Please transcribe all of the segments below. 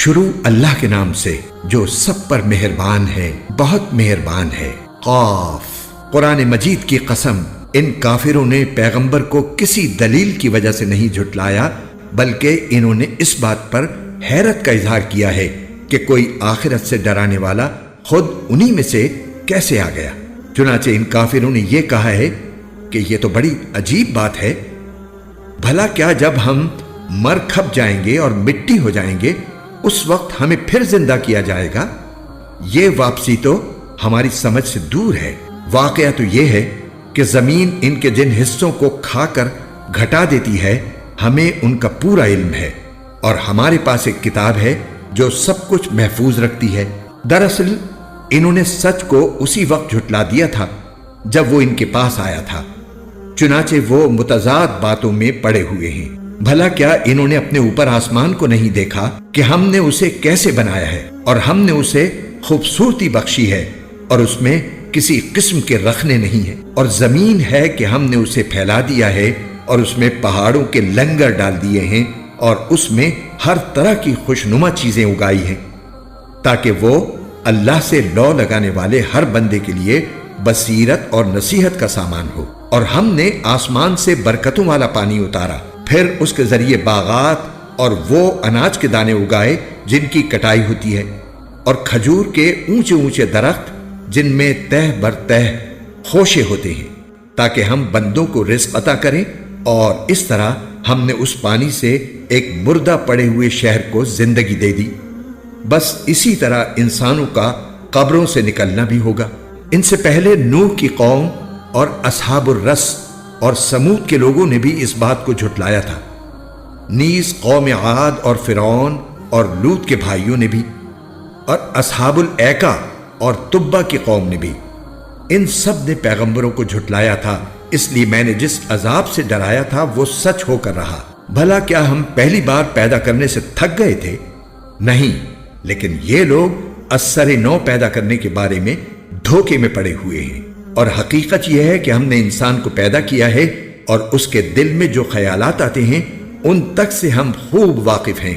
شروع اللہ کے نام سے جو سب پر مہربان ہے، بہت مہربان ہے۔ قاف۔ قرآن مجید کی قسم، ان کافروں نے پیغمبر کو کسی دلیل کی وجہ سے نہیں جھٹلایا، بلکہ انہوں نے اس بات پر حیرت کا اظہار کیا ہے کہ کوئی آخرت سے ڈرانے والا خود انہی میں سے کیسے آ گیا۔ چنانچہ ان کافروں نے یہ کہا ہے کہ یہ تو بڑی عجیب بات ہے، بھلا کیا جب ہم مر کھپ جائیں گے اور مٹی ہو جائیں گے اس وقت ہمیں پھر زندہ کیا جائے گا؟ یہ واپسی تو ہماری سمجھ سے دور ہے۔ واقعہ تو یہ ہے کہ زمین ان کے جن حصوں کو کھا کر گھٹا دیتی ہے ہمیں ان کا پورا علم ہے، اور ہمارے پاس ایک کتاب ہے جو سب کچھ محفوظ رکھتی ہے۔ دراصل انہوں نے سچ کو اسی وقت جھٹلا دیا تھا جب وہ ان کے پاس آیا تھا، چنانچہ وہ متضاد باتوں میں پڑے ہوئے ہیں۔ بھلا کیا انہوں نے اپنے اوپر آسمان کو نہیں دیکھا کہ ہم نے اسے کیسے بنایا ہے، اور ہم نے اسے خوبصورتی بخشی ہے اور اس میں کسی قسم کے رخنے نہیں ہیں، اور زمین ہے کہ ہم نے اسے پھیلا دیا ہے اور اس میں پہاڑوں کے لنگر ڈال دیے ہیں اور اس میں ہر طرح کی خوشنما چیزیں اگائی ہیں، تاکہ وہ اللہ سے لو لگانے والے ہر بندے کے لیے بصیرت اور نصیحت کا سامان ہو۔ اور ہم نے آسمان سے برکتوں والا پانی اتارا، پھر اس کے ذریعے باغات اور وہ اناج کے دانے اگائے جن کی کٹائی ہوتی ہے، اور کھجور کے اونچے اونچے درخت جن میں تہ بر تہ خوشے ہوتے ہیں، تاکہ ہم بندوں کو رزق عطا کریں، اور اس طرح ہم نے اس پانی سے ایک مردہ پڑے ہوئے شہر کو زندگی دے دی۔ بس اسی طرح انسانوں کا قبروں سے نکلنا بھی ہوگا۔ ان سے پہلے نوح کی قوم اور اصحاب الرس اور سمود کے لوگوں نے بھی اس بات کو جھٹلایا تھا، نیز قوم عاد اور فرعون اور لوط کے بھائیوں نے بھی، اور اصحاب الایکا اور تبا کی قوم نے بھی۔ ان سب نے پیغمبروں کو جھٹلایا تھا، اس لیے میں نے جس عذاب سے ڈرایا تھا وہ سچ ہو کر رہا۔ بھلا کیا ہم پہلی بار پیدا کرنے سے تھک گئے تھے؟ نہیں، لیکن یہ لوگ اثر نو پیدا کرنے کے بارے میں دھوکے میں پڑے ہوئے ہیں، اور حقیقت یہ ہے کہ ہم نے انسان کو پیدا کیا ہے اور اس کے دل میں جو خیالات آتے ہیں ان تک سے ہم خوب واقف ہیں،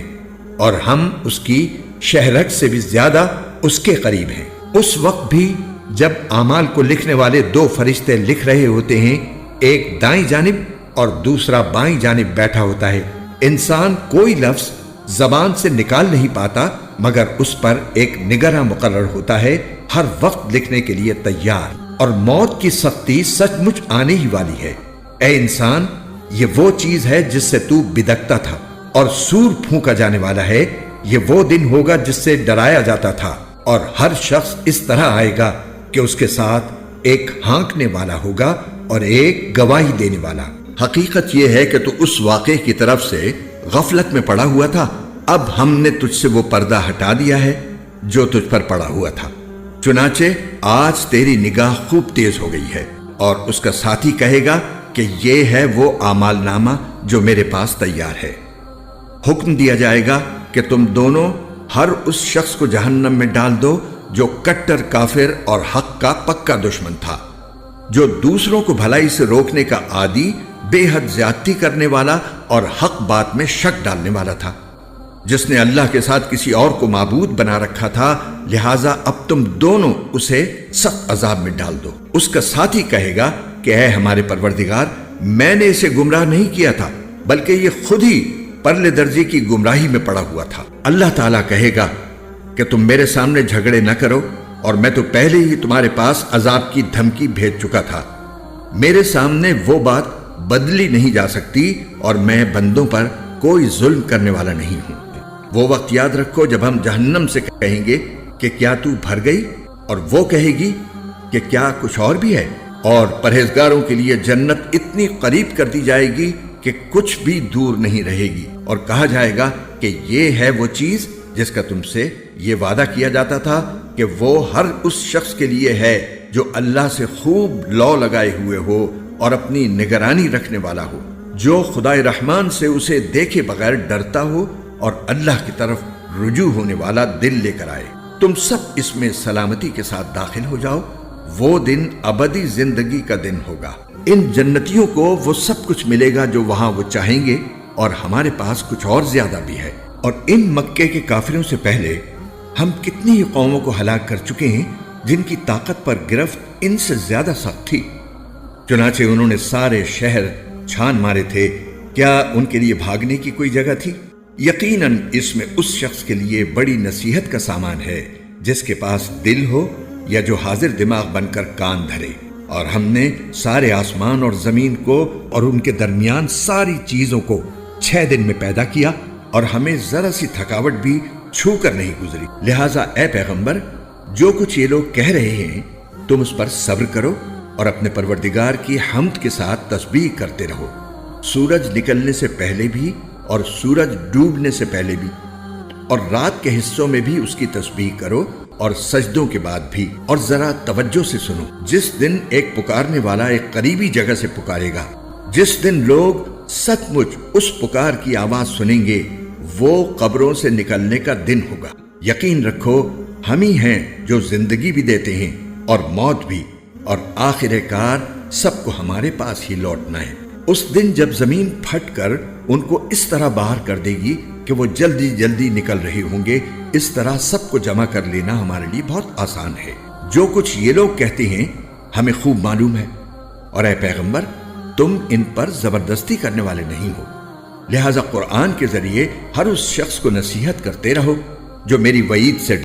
اور ہم اس کی شہرک سے بھی زیادہ اس کے قریب ہیں۔ اس وقت بھی جب اعمال کو لکھنے والے دو فرشتے لکھ رہے ہوتے ہیں، ایک دائیں جانب اور دوسرا بائیں جانب بیٹھا ہوتا ہے، انسان کوئی لفظ زبان سے نکال نہیں پاتا مگر اس پر ایک نگراں مقرر ہوتا ہے، ہر وقت لکھنے کے لیے تیار، اور موت کی سختی سچ مچ آنے ہی والی ہے۔ اے انسان، یہ وہ چیز ہے جس سے تو بدکتا تھا، اور سور پھونکا جانے والا ہے، یہ وہ دن ہوگا جس سے ڈرایا جاتا تھا، اور ہر شخص اس طرح آئے گا کہ اس کے ساتھ ایک ہانکنے والا ہوگا اور ایک گواہی دینے والا۔ حقیقت یہ ہے کہ تو اس واقعے کی طرف سے غفلت میں پڑا ہوا تھا، اب ہم نے تجھ سے وہ پردہ ہٹا دیا ہے جو تجھ پر پڑا ہوا تھا، چنانچہ آج تیری نگاہ خوب تیز ہو گئی ہے۔ اور اس کا ساتھی کہے گا کہ یہ ہے وہ اعمال نامہ جو میرے پاس تیار ہے۔ حکم دیا جائے گا کہ تم دونوں ہر اس شخص کو جہنم میں ڈال دو جو کٹر کافر اور حق کا پکا دشمن تھا، جو دوسروں کو بھلائی سے روکنے کا عادی، بے حد زیادتی کرنے والا اور حق بات میں شک ڈالنے والا تھا، جس نے اللہ کے ساتھ کسی اور کو معبود بنا رکھا تھا، لہٰذا اب تم دونوں اسے سخت عذاب میں ڈال دو۔ اس کا ساتھی کہے گا کہ اے ہمارے پروردگار، میں نے اسے گمراہ نہیں کیا تھا، بلکہ یہ خود ہی پرلے درجے کی گمراہی میں پڑا ہوا تھا۔ اللہ تعالیٰ کہے گا کہ تم میرے سامنے جھگڑے نہ کرو، اور میں تو پہلے ہی تمہارے پاس عذاب کی دھمکی بھیج چکا تھا۔ میرے سامنے وہ بات بدلی نہیں جا سکتی، اور میں بندوں پر کوئی ظلم کرنے والا نہیں ہوں۔ وہ وقت یاد رکھو جب ہم جہنم سے کہیں گے کہ کیا تو بھر گئی، اور وہ کہے گی کہ کیا کچھ اور بھی ہے، اور پرہیزگاروں کے لیے جنت اتنی قریب کر دی جائے گی کہ کچھ بھی دور نہیں رہے گی، اور کہا جائے گا کہ یہ ہے وہ چیز جس کا تم سے یہ وعدہ کیا جاتا تھا کہ وہ ہر اس شخص کے لیے ہے جو اللہ سے خوب لو لگائے ہوئے ہو اور اپنی نگرانی رکھنے والا ہو، جو خدائے رحمان سے اسے دیکھے بغیر ڈرتا ہو اور اللہ کی طرف رجوع ہونے والا دل لے کر آئے۔ تم سب اس میں سلامتی کے ساتھ داخل ہو جاؤ، وہ دن ابدی زندگی کا دن ہوگا۔ ان جنتیوں کو وہ سب کچھ ملے گا جو وہاں وہ چاہیں گے، اور ہمارے پاس کچھ اور زیادہ بھی ہے۔ اور ان مکے کے کافروں سے پہلے ہم کتنی ہی قوموں کو ہلاک کر چکے ہیں جن کی طاقت پر گرفت ان سے زیادہ سخت تھی۔ چنانچہ انہوں نے سارے شہر چھان مارے تھے، کیا ان کے لیے بھاگنے کی کوئی جگہ تھی؟ یقیناً اس میں اس شخص کے لیے بڑی نصیحت کا سامان ہے جس کے پاس دل ہو یا جو حاضر دماغ بن کر کان دھرے۔ اور ہم نے سارے آسمان اور زمین کو اور ان کے درمیان ساری چیزوں کو 6 دن میں پیدا کیا، اور ہمیں ذرا سی تھکاوٹ بھی چھو کر نہیں گزری۔ لہٰذا اے پیغمبر، جو کچھ یہ لوگ کہہ رہے ہیں تم اس پر صبر کرو اور اپنے پروردگار کی حمد کے ساتھ تسبیح کرتے رہو، سورج نکلنے سے پہلے بھی اور سورج ڈوبنے سے پہلے بھی، اور رات کے حصوں میں بھی اس کی تسبیح کرو اور سجدوں کے بعد بھی۔ اور ذرا توجہ سے سنو، جس دن ایک پکارنے والا ایک قریبی جگہ سے پکارے گا، جس دن لوگ سچ مچ اس پکار کی آواز سنیں گے، وہ قبروں سے نکلنے کا دن ہوگا۔ یقین رکھو ہم ہی ہیں جو زندگی بھی دیتے ہیں اور موت بھی، اور آخر کار سب کو ہمارے پاس ہی لوٹنا ہے۔ اس دن جب زمین پھٹ کر ان کو اس طرح باہر کر دے گی کہ وہ جلدی جلدی نکل رہے ہوں گے، اس طرح سب کو جمع کر لینا ہمارے لیے بہت آسان ہے۔ جو کچھ یہ لوگ کہتے ہیں ہمیں خوب معلوم ہے، اور اے پیغمبر تم ان پر زبردستی کرنے والے نہیں ہو، لہذا قرآن کے ذریعے ہر اس شخص کو نصیحت کرتے رہو جو میری وعید سے